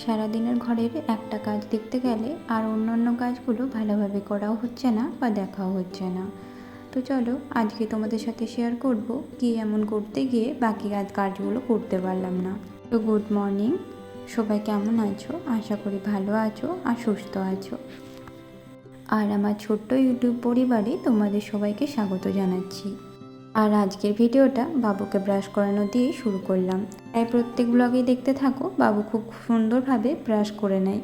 সারাদিনের ঘরের একটা কাজ দেখতে গেলে আর অন্যান্য কাজগুলো ভালোভাবে করাও হচ্ছে না বা দেখাও হচ্ছে না। তো চলো আজকে তোমাদের সাথে শেয়ার করব কি এমন করতে গিয়ে বাকি কাজগুলো করতে পারলাম না। তো গুড মর্নিং, সবাই কেমন আছো? আশা করি ভালো আছো আর সুস্থ আছো। আর আমার ছোট্ট ইউটিউব পরিবারে তোমাদের সবাইকে স্বাগত জানাচ্ছি। আর আজকের ভিডিওটা বাবুকে ব্রাশ করানো দিয়ে শুরু করলাম। তাই প্রত্যেক ব্লগেই দেখতে থাকো, বাবু খুব সুন্দরভাবে ব্রাশ করে নেয়।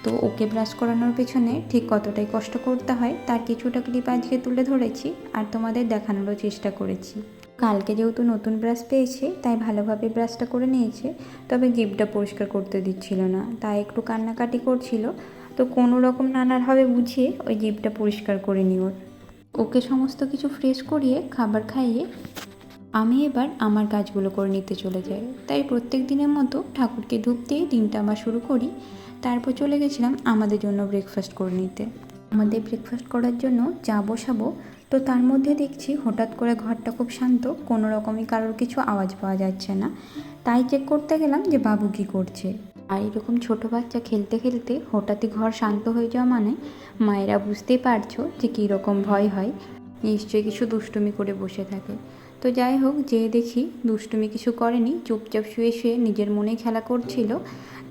তো ওকে ব্রাশ করানোর পেছনে ঠিক কতটাই কষ্ট করতে হয় তার কিছুটা ক্লিপ আজকে তুলে ধরেছি আর তোমাদের দেখানোরও চেষ্টা করেছি। কালকে যেহেতু নতুন ব্রাশ পেয়েছে তাই ভালোভাবে ব্রাশটা করে নিয়েছে, তবে জিভটা পরিষ্কার করতে দিচ্ছিল না, তাই একটু কান্নাকাটি করছিল। তো কোনো রকম নানাভাবে বুঝিয়ে ওই জিভটা পরিষ্কার করে নিও। ওকে সমস্ত কিছু ফ্রেশ করিয়ে খাবার খাইয়ে আমি এবার আমার কাজগুলো করে নিতে চলে যাই। তাই প্রত্যেক দিনের মতো ঠাকুরকে ধূপ দিয়ে দিনটা আমার শুরু করি। তারপর চলে গেছিলাম আমাদের জন্য ব্রেকফাস্ট করে নিতে। আমাদের ব্রেকফাস্ট করার জন্য চা বসাবো। তো তার মধ্যে দেখছি হঠাৎ করে ঘরটা খুব শান্ত, কোনো রকমই কারোর কিছু আওয়াজ পাওয়া যাচ্ছে না। তাই চেক করতে গেলাম যে বাবু কী করছে। আর এরকম ছোটো বাচ্চা খেলতে খেলতে হঠাৎই ঘর শান্ত হয়ে যাওয়া মানে মায়েরা বুঝতেই পারছো যে কীরকম ভয় হয়। নিশ্চয়ই কিছু দুষ্টুমি করে বসে থাকে। তো যাই হোক, যেয়ে দেখি দুষ্টুমি কিছু করেনি, চুপচাপ শুয়ে শুয়ে নিজের মনে খেলা করছিল।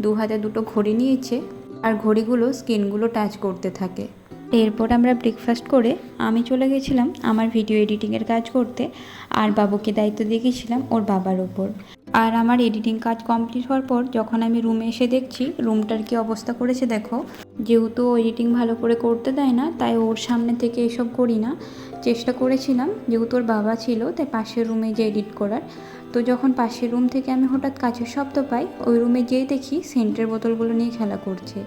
দু হাতে দুটো ঘড়ি নিয়েছে আর ঘড়িগুলো স্ক্রিনগুলো টাচ করতে থাকে। এরপর আমরা ব্রেকফাস্ট করে আমি চলে গেছিলাম আমার ভিডিও এডিটিংয়ের কাজ করতে, আর বাবুকে দায়িত্ব দিয়ে গেছিলাম ওর বাবার ওপর। আর আমার এডিটিং কাজ কমপ্লিট হওয়ার পর যখন আমি রুমে এসে দেখছি রুমটার কি অবস্থা করেছে দেখো। যেহেতু ও এডিটিং ভালো করে করতে দেয় না তাই ওর সামনে থেকে এসব করি না। চেষ্টা করেছিলাম যেহেতু ওর বাবা ছিল তাই পাশের রুমে যে এডিট করার। তো যখন পাশের রুম থেকে আমি হঠাৎ কাছের শব্দ পাই, ওই রুমে যেয়ে দেখি সেন্টের বোতলগুলো নিয়ে খেলা করছে।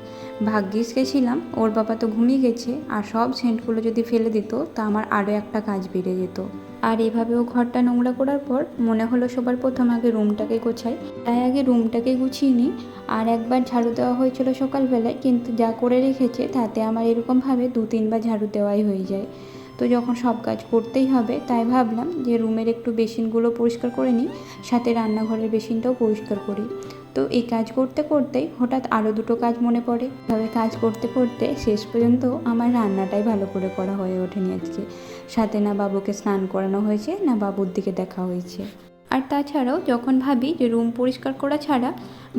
ভাগ্যিস গেছিলাম, ওর বাবা তো ঘুমিয়ে গেছে, আর সব সেন্টগুলো যদি ফেলে দিত তা আমার আরও একটা কাজ বেড়ে যেত। আর এভাবেও ঘরটা নোংরা করার পর মনে হলো সবার প্রথম আগে রুমটাকে গোছাই, তাই আগে রুমটাকে গুছিয়ে নিই। আর একবার ঝাড়ু দেওয়া হয়েছিল সকালবেলায়, কিন্তু যা করে রেখেছে তাতে আমার এরকমভাবে 2-3বার ঝাড়ু দেওয়াই হয়ে যায়। তো যখন সব কাজ করতেই হবে তাই ভাবলাম যে রুমের একটু বেসিনগুলো পরিষ্কার করে নিই, সাথে রান্নাঘরের বেসিনটাও পরিষ্কার করি। তো এই কাজ করতে করতেই হঠাৎ আরও দুটো কাজ মনে পড়ে। তবে কাজ করতে করতে শেষ পর্যন্ত আমার রান্নাটাই ভালো করে করা হয়ে ওঠেনি আজকে। সাথে না বাবুকে স্নান করানো হয়েছে না বাবুর দিকে দেখা হয়েছে। আর তাছাড়াও যখন ভাবি যে রুম পরিষ্কার করা ছাড়া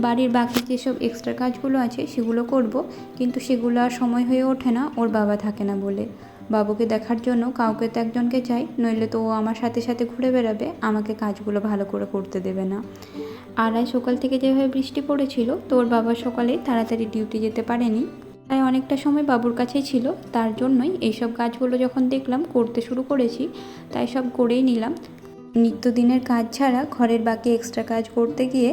বাড়ির বাকি যেসব এক্সট্রা কাজগুলো আছে সেগুলো করব, কিন্তু সেগুলো আর সময় হয়ে ওঠে না ওর বাবা থাকে না বলে। বাবুকে দেখার জন্য কাউকে তো একজনকে চাই, নইলে তো ও আমার সাথে সাথে ঘুরে বেড়াবে, আমাকে কাজগুলো ভালো করে করতে দেবে না। আর আজ সকাল থেকে যেভাবে বৃষ্টি পড়েছিল তো ওর বাবা সকালে তাড়াতাড়ি ডিউটি যেতে পারেনি, তাই অনেকটা সময় বাবুর কাছেই ছিল। তার জন্যই এইসব কাজগুলো যখন দেখলাম করতে শুরু করেছি তাই সব করেই নিলাম। নিত্যদিনের কাজ ছাড়া ঘরের বাকি এক্সট্রা কাজ করতে গিয়ে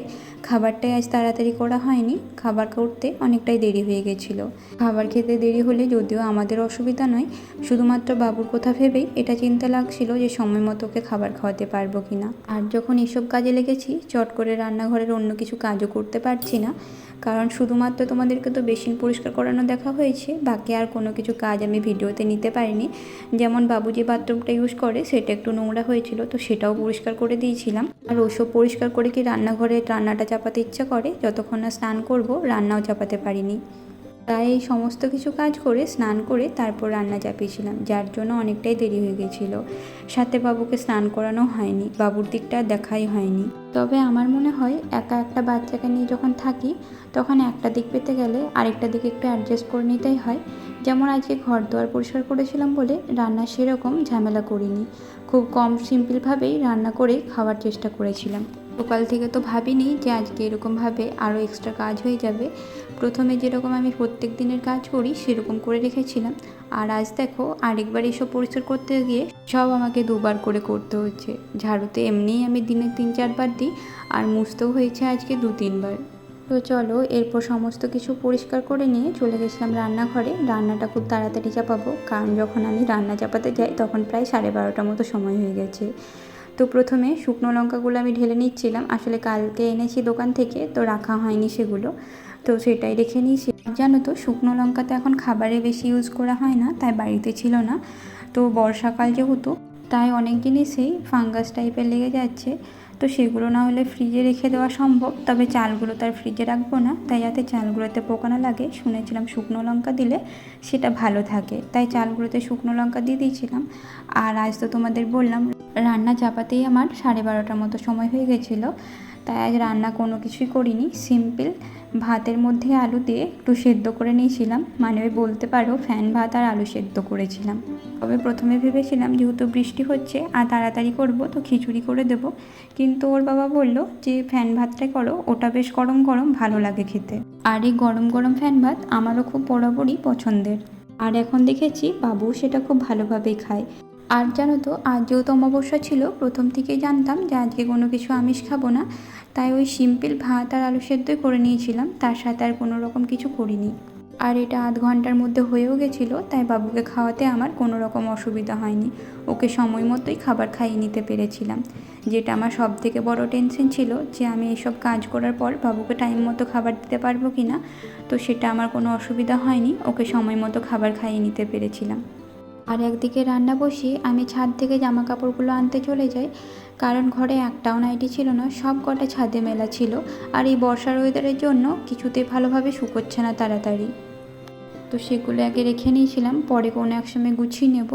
খাবারটাই আজ তাড়াতাড়ি করা হয়নি। খাবার করতে অনেকটাই দেরি হয়ে গেছিলো। খাবার খেতে দেরি হলে যদিও আমাদের অসুবিধা নয়, শুধুমাত্র বাবুর কথা ভেবেই এটা চিন্তা লাগছিল যে সময় মতো ওকে খাবার খাওয়াতে পারবো কি না। আর যখন এসব কাজে লেগেছি চট করে রান্নাঘরের অন্য কিছু কাজও করতে পারছি না, কারণ শুধুমাত্র তোমাদেরকে তো বেসিন পরিষ্কার করানো দেখা হয়েছে, বাকি আর কোনো কিছু কাজ আমি ভিডিওতে নিতে পারিনি। যেমন বাবু যে বাথরুমটা ইউজ করে সেটা একটু নোংরা হয়েছিল, তো সেটাও পরিষ্কার করে দিয়েছিলাম। আর ওসব পরিষ্কার করে কি রান্নাঘরে রান্নাটা চাপাতে ইচ্ছা করে, যতক্ষণ না স্নান করব রান্নাও চাপাতে পারিনি। তাই এই সমস্ত কিছু কাজ করে স্নান করে তারপর রান্না চাপিয়েছিলাম, যার জন্য অনেকটাই দেরি হয়ে গেছিলো। সাথে বাবুকে স্নান করানো হয়নি, বাবুর দিকটা দেখাই হয়নি। তবে আমার মনে হয় একা একটা বাচ্চাকে নিয়ে যখন থাকি তখন একটা দিক পেতে গেলে আরেকটা দিকে একটু অ্যাডজাস্ট করে নিতেই হয়। যেমন আজকে ঘর দুয়ার পরিষ্কার করেছিলাম বলে রান্না সেরকম ঝামেলা করিনি, খুব কম সিম্পলভাবেই রান্না করে খাওয়ার চেষ্টা করেছিলাম। সকাল থেকে তো ভাবিনি যে আজকে এরকমভাবে আরও এক্সট্রা কাজ হয়ে যাবে। প্রথমে যেরকম আমি প্রত্যেক দিনের কাজ করি সেরকম করে রেখেছিলাম, আর আজ দেখো আরেকবার এসব পরিষ্কার করতে গিয়ে সব আমাকে দুবার করে করতে হচ্ছে। ঝাড়ুতে এমনিই আমি দিনে 3-4 বার দিই, আর মুছতেও হয়েছে আজকে 2-3 বার। তো চলো, এরপর সমস্ত কিছু পরিষ্কার করে নিয়ে চলে গেছিলাম রান্নাঘরে। রান্নাটা খুব তাড়াতাড়ি চাপাবো, কারণ যখন আমি রান্না চাপাতে যাই তখন প্রায় 12:30টার মতো সময় হয়ে গেছে। তো প্রথমে শুকনো লঙ্কাগুলো আমি ঢেলে নিচ্ছিলাম। আসলে কালকে এনেছি দোকান থেকে, তো রাখা হয়নি সেগুলো, তো সেটাই রেখে নিয়েছি। জানো তো, শুকনো লঙ্কা তো এখন খাবারে বেশি ইউজ করা হয় না, তাই বাড়িতে ছিল না। তো বর্ষাকাল যেহেতু, তাই অনেক জিনিসেই ফাঙ্গাস টাইপের লেগে যাচ্ছে। তো সেগুলো না হলে ফ্রিজে রেখে দেওয়া সম্ভব, তবে চালগুলো তার ফ্রিজে রাখবো না, তাই যাতে চালগুলোতে পোকা না লাগে শুনেছিলাম শুকনো লঙ্কা দিলে সেটা ভালো থাকে, তাই চালগুলোতে শুকনো লঙ্কা দিয়ে দিয়েছিলাম। আর আজ তো তোমাদের বললাম রান্না চাপাতেই আমার 12:30টার মতো সময় হয়ে গেছিলো, তাই আজ রান্না কোনো কিছুই করিনি। সিম্পল ভাতের মধ্যে আলু দিয়ে একটু সেদ্ধ করে নিয়েছিলাম, মানে ওই বলতে পারো ফ্যান ভাত আর আলু সেদ্ধ করেছিলাম। তবে প্রথমে ভেবেছিলাম যেহেতু বৃষ্টি হচ্ছে আর তাড়াতাড়ি করব তো খিচুড়ি করে দেব, কিন্তু ওর বাবা বলল যে ফ্যান ভাতটাই করো, ওটা বেশ গরম গরম ভালো লাগে খেতে। আর এই গরম গরম ফ্যান ভাত আমারও খুব বরাবরই পছন্দের, আর এখন দেখেছি বাবু সেটা খুব ভালোভাবেই খায়। আর জানো তো, আজ যেহেতু অমাবস্যা ছিল, প্রথম থেকেই জানতাম যে আজকে কোনো কিছু আমিষ খাবো না, তাই ওই সিম্পল ভাত আর আলু সেদ্ধই করে নিয়েছিলাম, তার সাথে আর কোনো রকম কিছু করিনি। আর এটা আধ ঘন্টার মধ্যে হয়েও গেছিলো, তাই বাবুকে খাওয়াতে আমার কোনো রকম অসুবিধা হয়নি। ওকে সময় মতোই খাবার খাইয়ে নিতে পেরেছিলাম, যেটা আমার সব থেকে বড় টেনশন ছিল যে আমি এইসব কাজ করার পর বাবুকে টাইম মতো খাবার দিতে পারবো কি না। তো সেটা আমার কোনো অসুবিধা হয়নি, ওকে সময় মতো খাবার খাইয়ে নিতে পেরেছিলাম। আর একদিকে রান্না বসিয়ে আমি ছাদ থেকে জামা কাপড়গুলো আনতে চলে যাই, কারণ ঘরে একটাও নাইটি ছিল না, সব কটা ছাদে মেলা ছিল। আর এই বর্ষার ওয়েদারের জন্য কিছুতেই ভালোভাবে শুকোচ্ছে না তাড়াতাড়ি। তো সেগুলো আগে রেখে নিয়েছিলাম, পরে কোনো এক সময় গুছিয়ে নেব।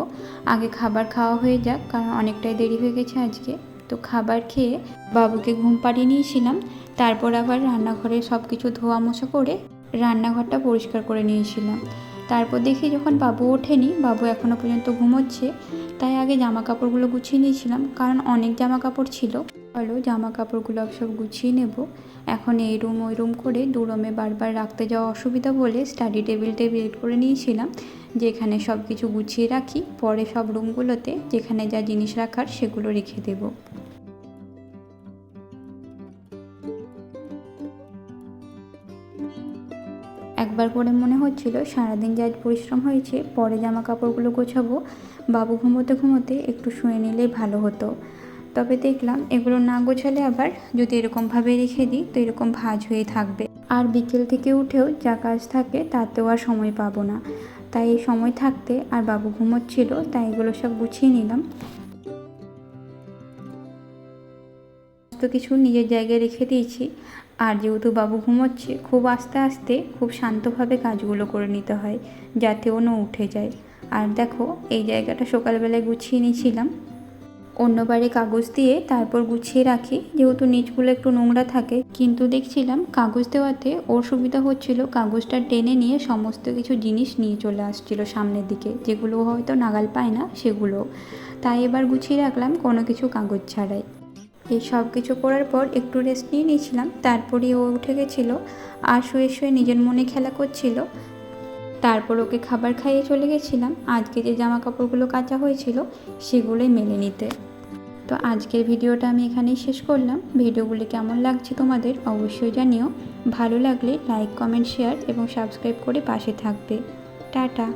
আগে খাবার খাওয়া হয়ে যাক, কারণ অনেকটাই দেরি হয়ে গেছে আজকে। তো খাবার খেয়ে বাবুকে ঘুম পাড়িয়ে নিয়েছিলাম, তারপর আবার রান্নাঘরে সব কিছু ধোয়া মোছা করে রান্নাঘরটা পরিষ্কার করে নিয়েছিলাম। তারপর দেখি যখন বাবু ওঠেনি, বাবু এখনও পর্যন্ত ঘুমোচ্ছে, তাই আগে জামা কাপড়গুলো গুছিয়ে নিয়েছিলাম, কারণ অনেক জামা কাপড় ছিল। চলো জামা কাপড়গুলো সব গুছিয়ে নেব। এখন এই রুম ওই রুম করে 2 রুমে বারবার রাখতে যাওয়া অসুবিধা বলে স্টাডি টেবিলটা বের করে নিয়েছিলাম, যেখানে সব কিছু গুছিয়ে রাখি, পরে সব রুমগুলোতে যেখানে যা জিনিস রাখার সেগুলো রেখে দেবো। একবার করে মনে হচ্ছিল সারাদিন যা পরিশ্রম হয়েছে, পরে জামা কাপড়গুলো গোছাবো, বাবু ঘুমোতে ঘুমোতে একটু শুয়ে নিলেই ভালো হতো। তবে দেখলাম এগুলো না গোছালে আবার যদি এরকমভাবে রেখে দিই তো এরকম ভাঁজ হয়ে থাকবে, আর বিকেল থেকে উঠেও যা কাজ থাকে তাতেও আর সময় পাবো না। তাই এই সময় থাকতে আর বাবু ঘুমোচ্ছিল, তাই এগুলো সব গুছিয়ে নিলাম। সমস্ত কিছু নিজের জায়গায় রেখে দিয়েছি, আর যেহেতু বাবু ঘুমোচ্ছে, খুব আস্তে আস্তে খুব শান্তভাবে কাজগুলো করে নিতে হয়, যাতে ও না উঠে যায়। আর দেখো এই জায়গাটা সকালবেলায় গুছিয়ে নিয়েছিলাম, অন্যবারে কাগজ দিয়ে তারপর গুছিয়ে রাখি, যেহেতু নিচগুলো একটু নোংরা থাকে। কিন্তু দেখছিলাম কাগজ দেওয়াতে ওর সুবিধা হচ্ছিল, কাগজটা টেনে নিয়ে সমস্ত কিছু জিনিস নিয়ে চলে আসছিল সামনের দিকে, যেগুলো হয়তো নাগাল পায় না সেগুলো। তাই এবার গুছিয়ে রাখলাম কোনো কিছু কাগজ ছাড়াই। এই সব কিছু করার পর একটু রেস্ট নিয়ে নিয়েছিলাম, তারপরে ও উঠে গেছিলো আর শুয়ে শুয়ে নিজের মনে খেলা করছিল। তারপর ওকে খাবার খাইয়ে চলে গেছিলাম আজকে যে জামা কাপড়গুলো কাচা হয়েছিল সেগুলোই মেলে নিতে। তো আজকের ভিডিওটা আমি এখানেই শেষ করলাম। ভিডিওগুলি কেমন লাগছে তোমাদের অবশ্যই জানিও। ভালো লাগলে লাইক, কমেন্ট, শেয়ার এবং সাবস্ক্রাইব করে পাশে থাকবে। টাটা।